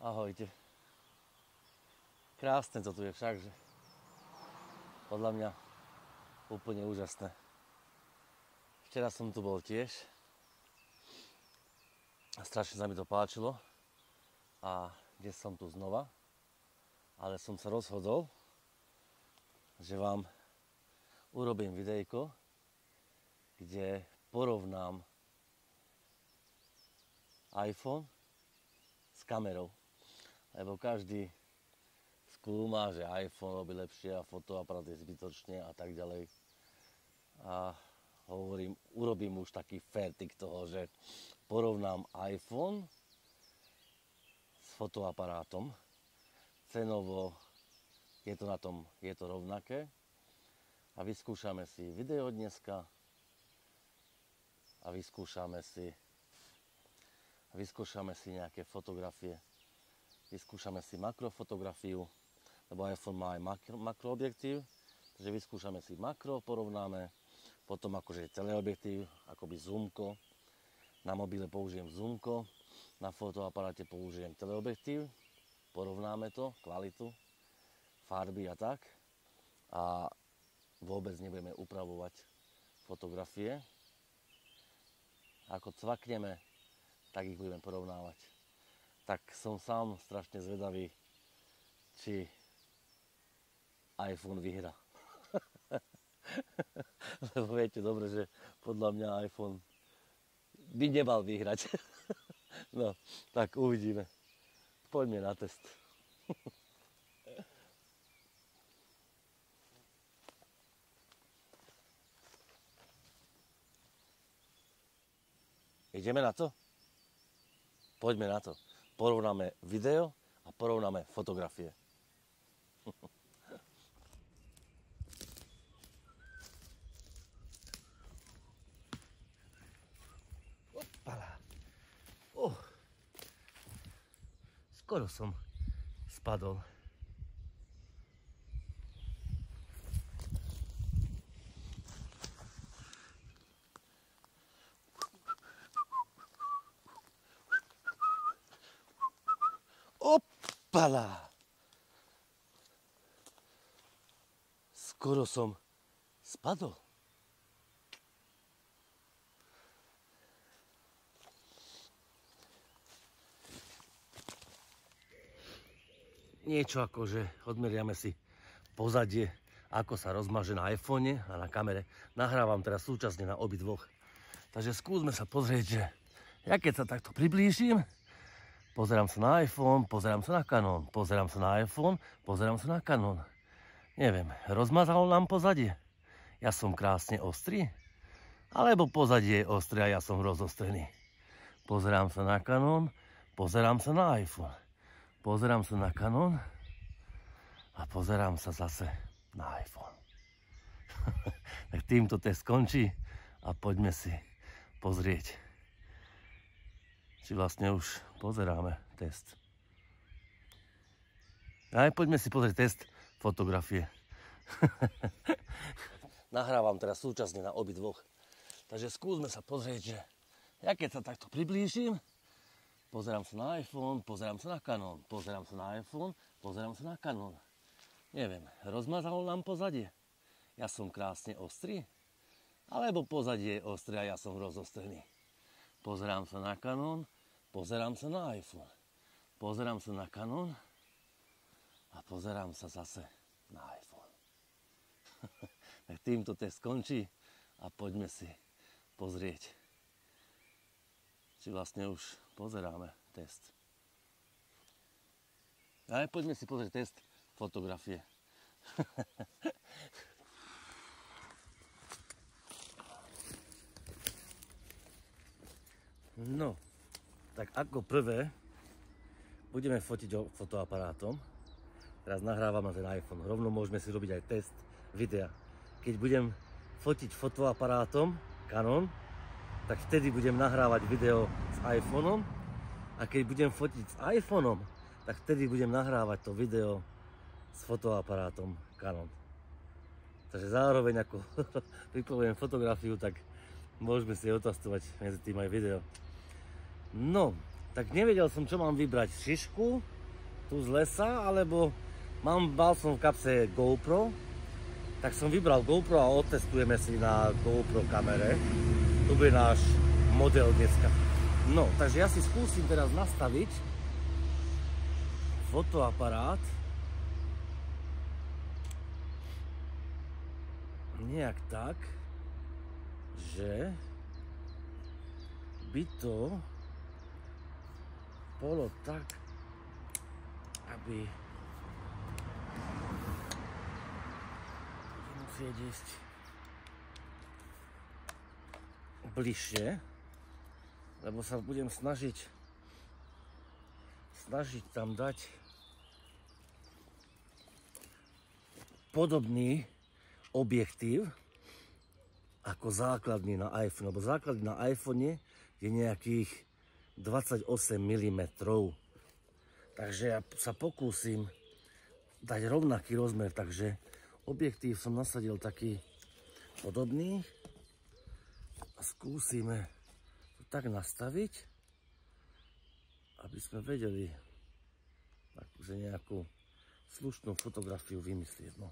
Ahojte. Krásne to tu je však, že? Podľa mňa úplne úžasné. Včera som tu bol tiež a strašne sa mi to páčilo a dnes som tu znova, ale som sa rozhodol, že vám urobím videjko, kde porovnám iPhone s kamerou. Lebo každý skúma, že iPhone robí lepšie a fotoaparát je zbytočne a tak ďalej. A urobím už taký fertik toho, že porovnám iPhone s fotoaparátom. Cenovo je to rovnaké. A vyskúšame si video dneska a vyskúšame si nejaké fotografie. Vyskúšame si makrofotografiu, lebo iPhone má aj makroobjektív, takže vyskúšame si makro, porovnáme, potom akože teleobjektív, akoby zoomko, na mobile použijem zoomko, na fotoaparáte použijem teleobjektív, porovnáme to, kvalitu, farby a tak a vôbec nebudeme upravovať fotografie. Ako cvakneme, tak ich budeme porovnávať. Tak som sám strašne zvedavý, či iPhone vyhrá. Lebo viete dobre, že podľa mňa iPhone by nemal vyhrať. No, tak uvidíme. Poďme na test. Ideme na to? Poďme na to. Porovnáme video a porovnáme fotografie. Opala. Skoro som spadol. Opala! Skoro som spadol. Niečo ako, že odmeriame si pozadie, ako sa rozmaže na iPhone a na kamere. Nahrávam teraz súčasne na obidvoch. Takže skúsme sa pozrieť, že ja keď sa takto priblížim, pozerám sa na iPhone, pozerám sa na Canon, pozerám sa na iPhone, pozerám sa na Canon. Neviem, rozmazalo nám pozadie? Ja som krásne ostrý? Alebo pozadie je ostré a ja som rozostrený? Pozerám sa na Canon, pozerám sa na iPhone. Pozerám sa na Canon a pozerám sa zase na iPhone. Tak týmto test skončí a poďme si pozrieť, či vlastne už pozeráme test. Aj poďme si pozrieť test fotografie. Nahrávam teraz súčasne na obidvoch. Takže skúsme sa pozrieť, že ja keď sa takto priblížim, pozerám sa na iPhone, pozerám sa na Canon, pozerám sa na iPhone, pozerám sa na Canon. Neviem, rozmazalo nám pozadie? Ja som krásne ostrý? Alebo pozadie je ostré a ja som rozostrený? Pozerám sa na Canon, pozerám sa na iPhone. Pozerám sa na Canon a pozerám sa zase na iPhone. Tak týmto test skončí a poďme si pozrieť, či vlastne už pozeráme test. Ale poďme si pozrieť test fotografie. No, tak ako prvé budeme fotiť fotoaparátom. Teraz nahrávame ten iPhone. Rovno môžeme si robiť aj test videa. Keď budem fotiť fotoaparátom Canon, tak vtedy budem nahrávať video s iPhoneom a keď budem fotiť s iPhoneom, tak vtedy budem nahrávať to video s fotoaparátom Canon. Takže zároveň ako pripravujem fotografiu, tak môžeme si otestovať medzi tým aj video. No, tak nevedel som, čo mám vybrať. Šišku, tu z lesa, alebo mal som v kapse GoPro, tak som vybral GoPro a otestujeme si na GoPro kamere. Tu bude náš model dneska. No, takže ja si skúsim teraz nastaviť fotoaparát nejak tak, že by to bolo tak, aby budem musieť ísť bližšie, lebo sa budem snažiť tam dať podobný objektív ako základný na iPhone, lebo základný na iPhone je nejakých 28 mm. Takže ja sa pokúsim dať rovnaký rozmer, takže objektív som nasadil taký podobný a skúsime to tak nastaviť, aby sme vedeli akože nejakú slušnú fotografiu vymyslieť. No.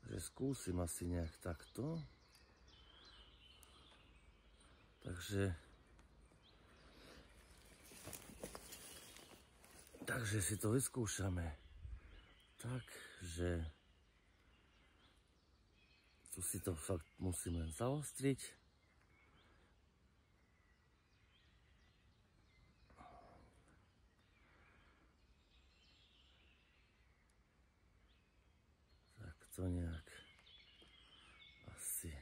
Takže skúsim asi nejak takto. Takže si to vyskúšame tak, že tu si to fakt musíme zaostriť. Tak to nejak asi.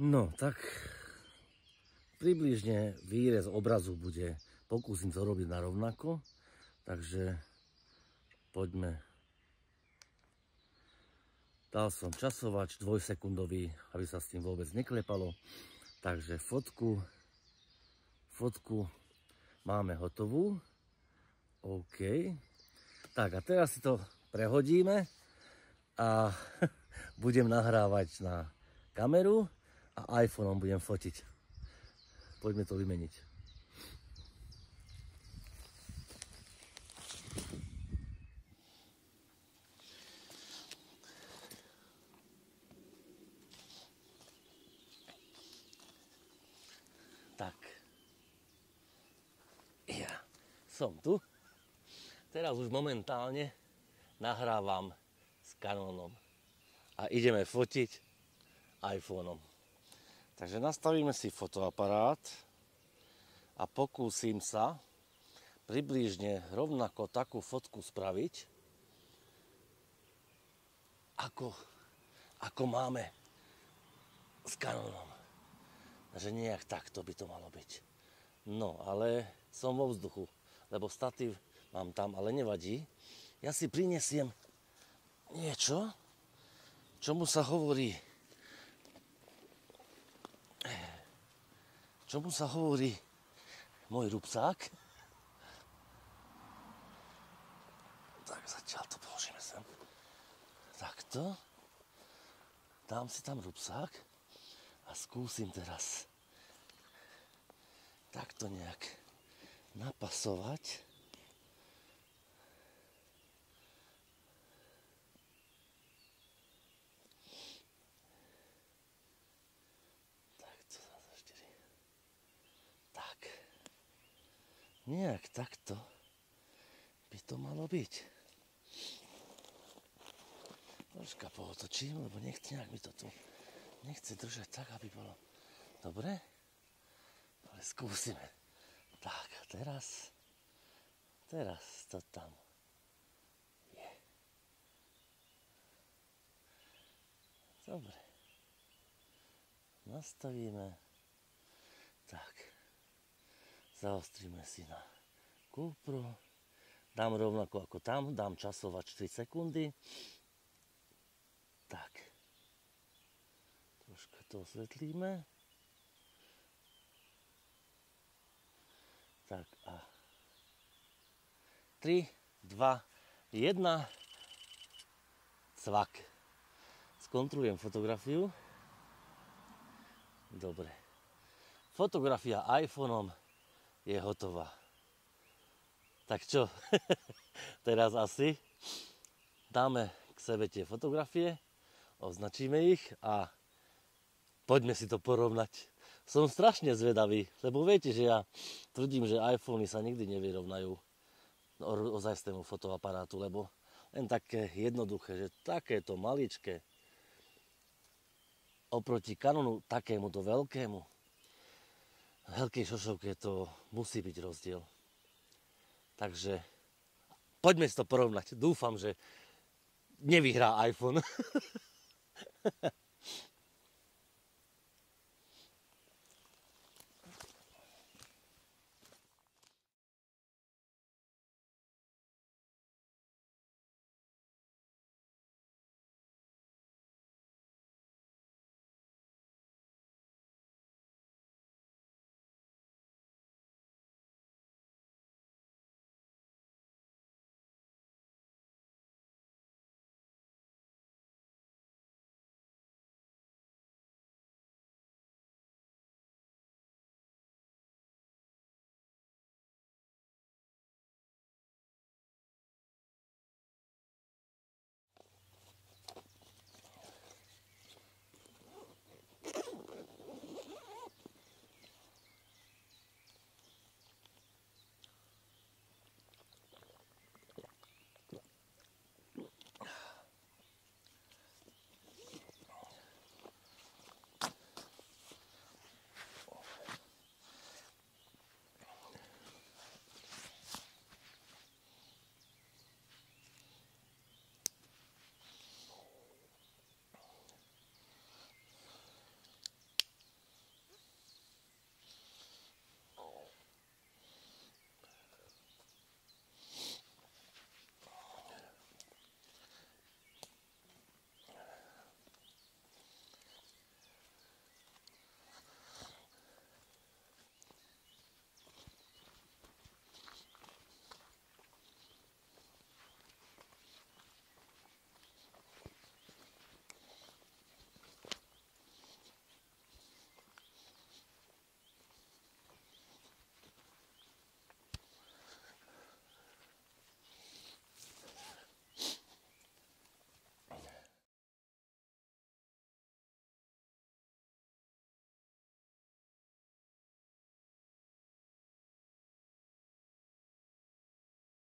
No, tak približne výrez obrazu bude. Pokúsim to robiť na rovnako, takže poďme. Dal som časovač dvojsekundový, aby sa s tým vôbec neklepalo. Takže fotku máme hotovú. OK. Tak a teraz si to prehodíme a budem nahrávať na kameru a iPhoneom budem fotiť. Poďme to vymeniť. Tak, ja som tu. Teraz už momentálne nahrávam s Canonom a ideme fotiť iPhoneom. Takže nastavíme si fotoaparát a pokúsim sa približne rovnako takú fotku spraviť, ako máme s Canonom. Takže nejak takto by to malo byť. No, ale som vo vzduchu, lebo statív mám tam, ale nevadí. Ja si prinesiem niečo, čomu sa hovorí môj rúbsák. Tak zatiaľ to položíme sem. Takto. Dám si tam rúbsák. A skúsim teraz takto nejak napasovať. Takto, 24. Tak. Nejak takto by to malo byť. Troška pootočím, lebo nejak mi to tu nechce držať tak, aby bolo dobre, ale skúsime. Tak, a teraz to tam je. Dobre. Nastavíme. Tak. Zaostríme si na GoPro. Dám rovnako ako tam, dám časovač 3 sekundy. Tak. Troška to osvetlíme. Tak a 3, 2, 1. Cvak. Skontrolujem fotografiu. Dobre. fotografia iPhoneom je hotová. Tak čo, teraz asi dáme k sebe tie fotografie, označíme ich a poďme si to porovnať. Som strašne zvedavý, lebo viete, že ja tvrdím, že iPhony sa nikdy nevyrovnajú ozajstnému fotoaparátu, lebo len také jednoduché, že takéto maličké oproti Canonu takémuto veľkému, veľkej šošovke to musí byť rozdiel. Takže poďme si to porovnať. Dúfam, že nevyhrá iPhone.